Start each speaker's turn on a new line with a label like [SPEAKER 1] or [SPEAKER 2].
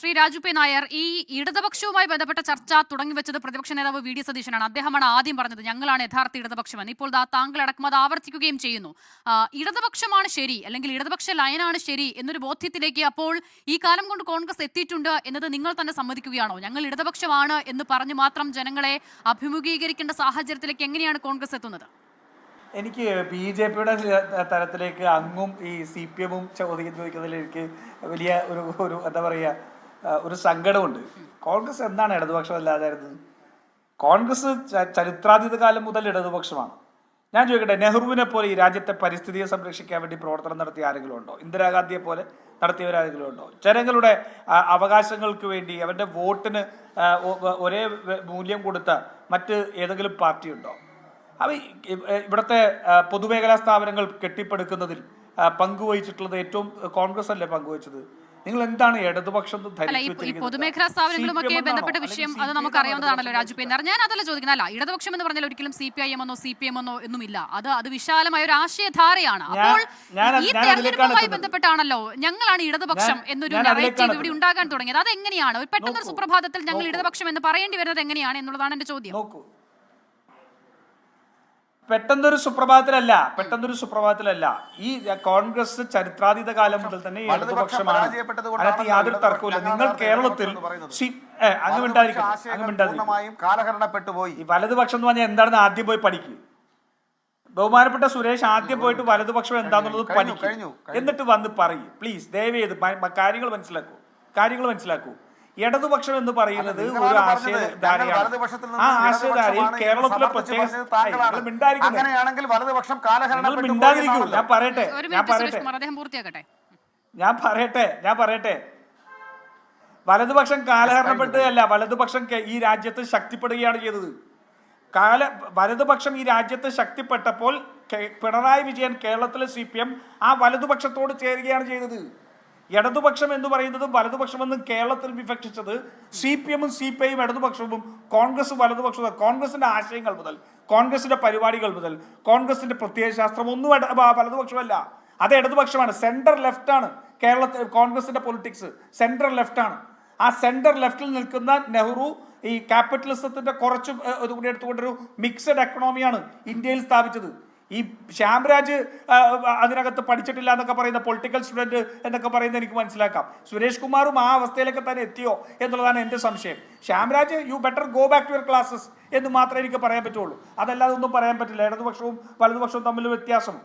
[SPEAKER 1] Shri Raju P Nair, ഈ ഇടതുപക്ഷവുമായി ബന്ധപ്പെട്ട ചർച്ച തുടങ്ങിവെച്ചത് പ്രതിപക്ഷ നേതാവ് വി ഡി സതീശനാണ്. അദ്ദേഹമാണ് ആദ്യം പറഞ്ഞത് ഞങ്ങളാണ് യഥാർത്ഥ ഇടതുപക്ഷമെന്ന്. ഇപ്പോൾ താങ്കളടക്കം അത് ആവർത്തിക്കുകയും ചെയ്യുന്നു. ഇടതുപക്ഷമാണ് ശരി, അല്ലെങ്കിൽ ഇടതുപക്ഷ ലൈനാണ് ശരി എന്നൊരു ബോധ്യത്തിലേക്ക് അപ്പോൾ ഈ കാലം കൊണ്ട് കോൺഗ്രസ് എത്തിയിട്ടുണ്ട് എന്നത് നിങ്ങൾ തന്നെ സമ്മതിക്കുകയാണോ? ഞങ്ങൾ ഇടതുപക്ഷമാണ് എന്ന് പറഞ്ഞു മാത്രം ജനങ്ങളെ അഭിമുഖീകരിക്കേണ്ട സാഹചര്യത്തിലേക്ക് എങ്ങനെയാണ് കോൺഗ്രസ് എത്തുന്നത്?
[SPEAKER 2] എനിക്ക് ബി ജെ പിയുടെ തലത്തിലേക്ക് അങ്ങും ഈ സി പി എമ്മും ചോദിക്കുന്നതിൽ എനിക്ക് വലിയ ഒരു എന്താ പറയുക, ഒരു സങ്കടമുണ്ട്. കോൺഗ്രസ് എന്താണ് ഇടതുപക്ഷം അല്ലാതായിരുന്നത്? കോൺഗ്രസ് ചരിത്രാതീത കാലം മുതൽ ഇടതുപക്ഷമാണ്. ഞാൻ ചോദിക്കട്ടെ, നെഹ്റുവിനെ പോലെ ഈ രാജ്യത്തെ പരിസ്ഥിതിയെ സംരക്ഷിക്കാൻ വേണ്ടി പ്രവർത്തനം നടത്തിയ ആരെങ്കിലും ഉണ്ടോ? ഇന്ദിരാഗാന്ധിയെ പോലെ നടത്തിയവരാരെങ്കിലും ഉണ്ടോ? ജനങ്ങളുടെ അവകാശങ്ങൾക്ക് വേണ്ടി അവരുടെ വോട്ടിന് ഒരേ മൂല്യം കൊടുത്ത മറ്റ് ഏതെങ്കിലും പാർട്ടി ഉണ്ടോ? അവ ഇവിടുത്തെ പൊതുമേഖലാ സ്ഥാപനങ്ങൾ കെട്ടിപ്പടുക്കുന്നതിൽ പങ്കുവഹിച്ചിട്ടുള്ളത് ഏറ്റവും കോൺഗ്രസ് അല്ലേ പങ്കുവച്ചത്? നിങ്ങൾ എന്താണ് ഇടതുപക്ഷം?
[SPEAKER 1] ഈ പൊതുമേഖലാ സ്ഥാപനങ്ങളുമൊക്കെ ബന്ധപ്പെട്ട വിഷയം അത് നമുക്ക് അറിയാവുന്നതാണല്ലോ രാജു പി. ഞാൻ അതല്ല ചോദിക്കുന്നത്. അല്ല, ഇടതുപക്ഷം എന്ന് പറഞ്ഞാൽ ഒരിക്കലും CPIM എന്നോ CPM എന്നോ ഒന്നുമില്ല. അത് വിശാലമായ ഒരു ആശയധാരയാണ്. അപ്പോൾ ഈ തെരഞ്ഞെടുപ്പുമായി ബന്ധപ്പെട്ടാണല്ലോ ഞങ്ങളാണ് ഇടതുപക്ഷം എന്നൊരു നറേറ്റീവ് ഇവിടെ ഉണ്ടാകാൻ തുടങ്ങിയത്. അതെങ്ങനെയാണ് ഒരു പെട്ടെന്നൊരു സുപ്രഭാതത്തിൽ ഞങ്ങൾ ഇടതുപക്ഷം എന്ന് പറയേണ്ടി വരുന്നത് എങ്ങനെയാണ് എന്നുള്ളതാണ് എന്റെ ചോദ്യം.
[SPEAKER 2] പെട്ടെന്നൊരു സുപ്രഭാതത്തിലല്ല. ഈ കോൺഗ്രസ് ചരിത്രാതീത കാലം മുതൽ തന്നെ ഇടതുപക്ഷമാണ്. അതിനകത്ത് യാതൊരു തർക്കമില്ല. നിങ്ങൾ കേരളത്തിൽ ഈ വലതുപക്ഷം എന്ന് പറഞ്ഞാൽ എന്താണെന്ന് ആദ്യം പോയി പഠിക്കും. ബഹുമാനപ്പെട്ട സുരേഷ് ആദ്യം പോയിട്ട് വലതുപക്ഷം എന്താണെന്നുള്ളത് പഠിക്കും, എന്നിട്ട് വന്ന് പറയും. പ്ലീസ് ദയവേത് കാര്യങ്ങൾ മനസ്സിലാക്കൂ. ഇടതുപക്ഷം എന്ന് പറയുന്നത് ഒരു ആശയധാരയാണ്. ആ ആശയധാരയിൽ കേരളത്തിലെ പ്രത്യേക ഞാൻ പറയട്ടെ വലതുപക്ഷം കാലഹരണപ്പെട്ടതല്ല, വലതുപക്ഷം ഈ രാജ്യത്ത് ശക്തിപ്പെടുകയാണ് ചെയ്തത്. വലതുപക്ഷം ഈ രാജ്യത്ത് ശക്തിപ്പെട്ടപ്പോൾ പിണറായി വിജയൻ കേരളത്തിലെ CPM ആ വലതുപക്ഷത്തോട് ചേരുകയാണ് ചെയ്തത്. ഇടതുപക്ഷം എന്ന് പറയുന്നതും വലതുപക്ഷമെന്ന് കേരളത്തിൽ വിവക്ഷിച്ചത് CPM ഉം CPI ഉം ഇടതുപക്ഷവും കോൺഗ്രസ് വലതുപക്ഷവും. കോൺഗ്രസിന്റെ ആശയങ്ങൾ മുതൽ, കോൺഗ്രസിന്റെ പരിപാടികൾ മുതൽ, കോൺഗ്രസിന്റെ പ്രത്യയശാസ്ത്രം ഒന്നും വലതുപക്ഷമല്ല, അത് ഇടതുപക്ഷമാണ്. സെന്റർ ലെഫ്റ്റ് ആണ് കേരളത്തിൽ കോൺഗ്രസിന്റെ പൊളിറ്റിക്സ്. സെന്റർ ലെഫ്റ്റ് ആണ്. ആ സെന്റർ ലെഫ്റ്റിൽ നിൽക്കുന്ന നെഹ്റു ഈ ക്യാപിറ്റലിസത്തിന്റെ കുറച്ച് ഇതുകൂടി എടുത്തുകൊണ്ടൊരു മിക്സഡ് എക്കണോമിയാണ് ഇന്ത്യയിൽ സ്ഥാപിച്ചത്. ഈ ശ്യാംരാജ് അതിനകത്ത് പഠിച്ചിട്ടില്ല എന്നൊക്കെ പറയുന്ന പൊളിറ്റിക്കൽ സ്റ്റുഡൻറ് എന്നൊക്കെ പറയുന്നത് എനിക്ക് മനസ്സിലാക്കാം. സുരേഷ് കുമാറും ആ അവസ്ഥയിലേക്ക് തന്നെ എത്തിയോ എന്നുള്ളതാണ് എൻ്റെ സംശയം. Shyamraj you better go back to your classes എന്ന് മാത്രമേ എനിക്ക് പറയാൻ പറ്റുള്ളൂ. അതല്ലാതെ ഒന്നും പറയാൻ പറ്റില്ല. ഇടതുപക്ഷവും വലതുപക്ഷവും തമ്മിൽ വ്യത്യാസം